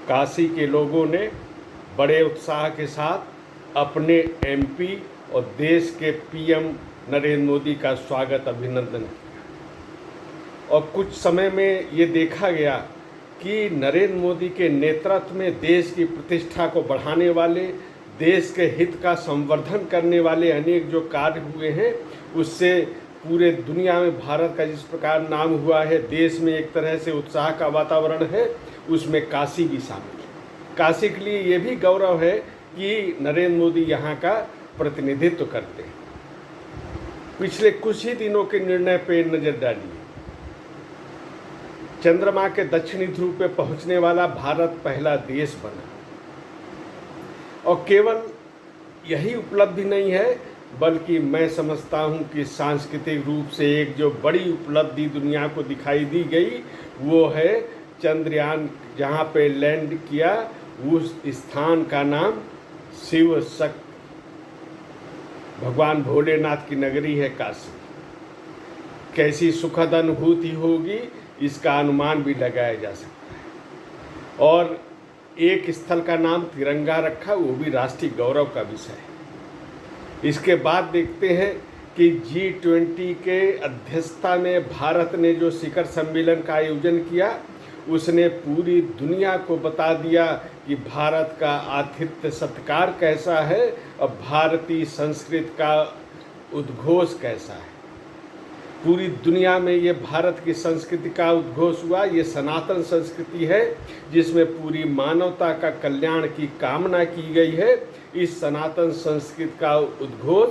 काशी के लोगों ने बड़े उत्साह के साथ अपने एमपी और देश के पीएम नरेंद्र मोदी का स्वागत अभिनंदन किया। और कुछ समय में ये देखा गया कि नरेंद्र मोदी के नेतृत्व में देश की प्रतिष्ठा को बढ़ाने वाले, देश के हित का संवर्धन करने वाले अनेक जो कार्य हुए हैं, उससे पूरे दुनिया में भारत का जिस प्रकार नाम हुआ है, देश में एक तरह से उत्साह का वातावरण है, उसमें काशी भी शामिल है। काशी के लिए ये भी गौरव है कि नरेंद्र मोदी यहाँ का प्रतिनिधित्व करते हैं। पिछले कुछ ही दिनों के निर्णय पर नजर डालिए। चंद्रमा के दक्षिणी ध्रुव पे पहुंचने वाला भारत पहला देश बना। और केवल यही उपलब्धि नहीं है, बल्कि मैं समझता हूं कि सांस्कृतिक रूप से एक जो बड़ी उपलब्धि दुनिया को दिखाई दी गई, वो है चंद्रयान जहां पे लैंड किया, उस स्थान का नाम शिव शक्ति, भगवान भोलेनाथ की नगरी है काशी। कैसी सुखद अनुभूति होगी, इसका अनुमान भी लगाया जा सकता है। और एक स्थल का नाम तिरंगा रखा, वो भी राष्ट्रीय गौरव का विषय है। इसके बाद देखते हैं कि G20 के अध्यक्षता में भारत ने जो शिखर सम्मेलन का आयोजन किया, उसने पूरी दुनिया को बता दिया कि भारत का आतिथ्य सत्कार कैसा है और भारतीय संस्कृति का उद्घोष कैसा है। पूरी दुनिया में ये भारत की संस्कृति का उद्घोष हुआ। ये सनातन संस्कृति है जिसमें पूरी मानवता का कल्याण की कामना की गई है। इस सनातन संस्कृति का उद्घोष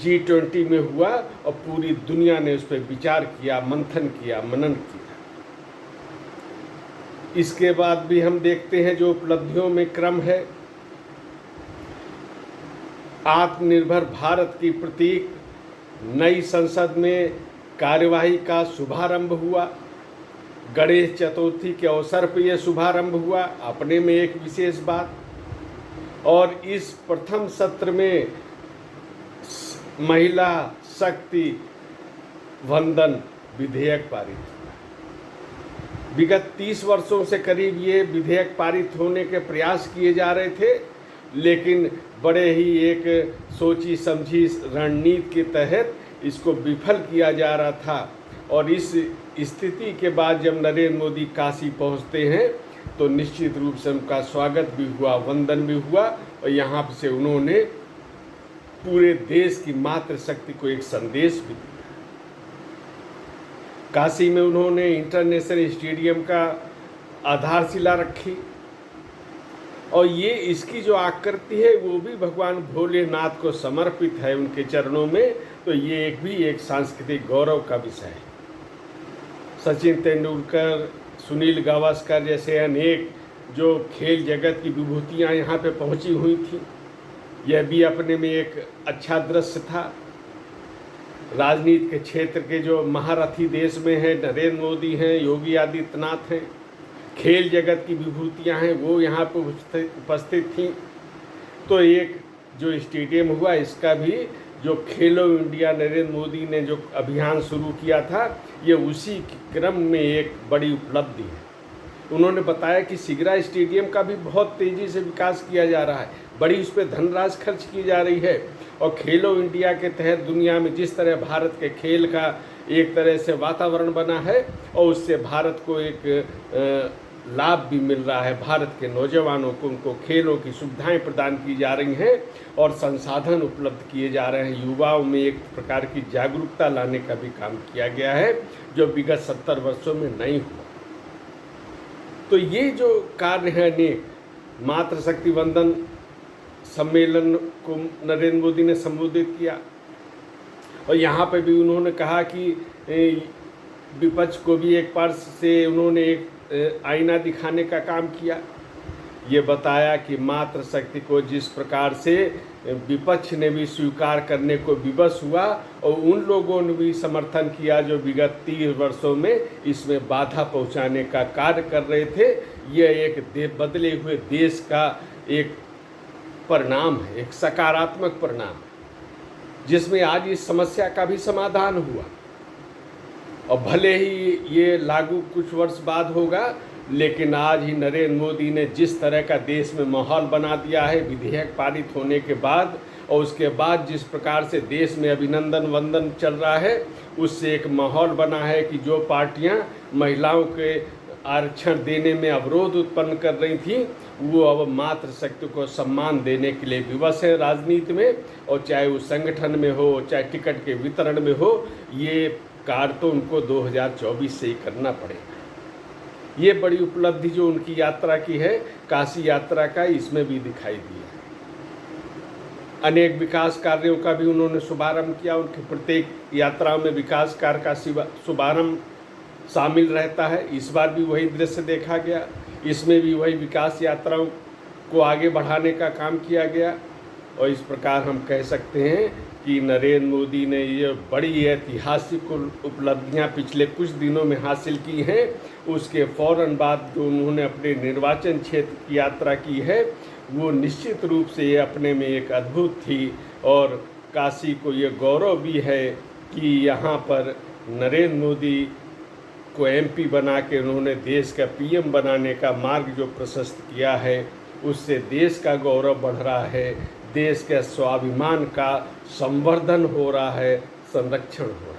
G20 में हुआ और पूरी दुनिया ने उस पर विचार किया, मंथन किया, मनन किया। इसके बाद भी हम देखते हैं जो उपलब्धियों में क्रम है। आत्मनिर्भर भारत की प्रतीक नई संसद में कार्यवाही का शुभारंभ हुआ। गणेश चतुर्थी के अवसर पर यह शुभारंभ हुआ, अपने में एक विशेष बात। और इस प्रथम सत्र में महिला शक्ति वंदन विधेयक पारित हुआ। विगत 30 वर्षों से करीब ये विधेयक पारित होने के प्रयास किए जा रहे थे, लेकिन बड़े ही एक सोची समझी रणनीति के तहत इसको विफल किया जा रहा था। और इस स्थिति के बाद जब नरेंद्र मोदी काशी पहुंचते हैं तो निश्चित रूप से उनका स्वागत भी हुआ, वंदन भी हुआ और यहाँ से उन्होंने पूरे देश की मातृशक्ति को एक संदेश भी दिया। काशी में उन्होंने इंटरनेशनल स्टेडियम का आधारशिला रखी और ये इसकी जो आकृति है वो भी भगवान भोलेनाथ को समर्पित है, उनके चरणों में। तो ये एक सांस्कृतिक गौरव का विषय है। सचिन तेंदुलकर, सुनील गावस्कर जैसे अनेक जो खेल जगत की विभूतियाँ यहाँ पे पहुँची हुई थी, यह भी अपने में एक अच्छा दृश्य था। राजनीति के क्षेत्र के जो महारथी देश में हैं, नरेंद्र मोदी हैं, योगी आदित्यनाथ हैं। खेल जगत की विभूतियाँ हैं, वो यहाँ पर उपस्थित थीं। तो एक जो स्टेडियम हुआ, इसका भी जो खेलो इंडिया नरेंद्र मोदी ने जो अभियान शुरू किया था, ये उसी क्रम में एक बड़ी उपलब्धि है। उन्होंने बताया कि सिगरा स्टेडियम का भी बहुत तेज़ी से विकास किया जा रहा है, बड़ी उस पर धनराशि खर्च की जा रही है। और खेलो इंडिया के तहत दुनिया में जिस तरह भारत के खेल का एक तरह से वातावरण बना है और उससे भारत को एक लाभ भी मिल रहा है। भारत के नौजवानों को उनको खेलों की सुविधाएं प्रदान की जा रही हैं और संसाधन उपलब्ध किए जा रहे हैं। युवाओं में एक प्रकार की जागरूकता लाने का भी काम किया गया है, जो विगत 70 वर्षों में नहीं हुआ। तो ये जो कार्य है अनेक, मातृशक्ति वंदन सम्मेलन को नरेंद्र मोदी ने संबोधित किया और यहाँ पे भी उन्होंने कहा कि विपक्ष को भी एक पार्श्व से उन्होंने एक आईना दिखाने का काम किया। ये बताया कि मातृशक्ति को जिस प्रकार से विपक्ष ने भी स्वीकार करने को विवश हुआ और उन लोगों ने भी समर्थन किया जो विगत 30 वर्षों में इसमें बाधा पहुंचाने का कार्य कर रहे थे। यह एक बदले हुए देश का एक परिणाम है, एक सकारात्मक परिणाम है। जिसमें आज इस समस्या का भी समाधान हुआ। और भले ही ये लागू कुछ वर्ष बाद होगा, लेकिन आज ही नरेंद्र मोदी ने जिस तरह का देश में माहौल बना दिया है विधेयक पारित होने के बाद, और उसके बाद जिस प्रकार से देश में अभिनंदन वंदन चल रहा है, उससे एक माहौल बना है कि जो पार्टियां महिलाओं के आरक्षण देने में अवरोध उत्पन्न कर रही थी, वो अब मातृशक्ति को सम्मान देने के लिए विवश है राजनीति में। और चाहे वो संगठन में हो, चाहे टिकट के वितरण में हो, ये कार्य तो उनको 2024 से ही करना पड़ेगा। ये बड़ी उपलब्धि जो उनकी यात्रा की है, काशी यात्रा का, इसमें भी दिखाई दिया। अनेक विकास कार्यों का भी उन्होंने शुभारंभ किया। उनकी प्रत्येक यात्राओं में विकास कार्य का शुभारंभ शामिल रहता है। इस बार भी वही दृश्य देखा गया। इसमें भी वही विकास यात्राओं को आगे बढ़ाने का काम किया गया। और इस प्रकार हम कह सकते हैं कि नरेंद्र मोदी ने ये बड़ी ऐतिहासिक उपलब्धियां पिछले कुछ दिनों में हासिल की हैं। उसके फ़ौरन बाद जो उन्होंने अपने निर्वाचन क्षेत्र की यात्रा की है, वो निश्चित रूप से ये अपने में एक अद्भुत थी। और काशी को ये गौरव भी है कि यहाँ पर नरेंद्र मोदी को एमपी बना के उन्होंने देश का पीएम बनाने का मार्ग जो प्रशस्त किया है, उससे देश का गौरव बढ़ रहा है, देश के स्वाभिमान का संवर्धन हो रहा है, संरक्षण हो रहा है।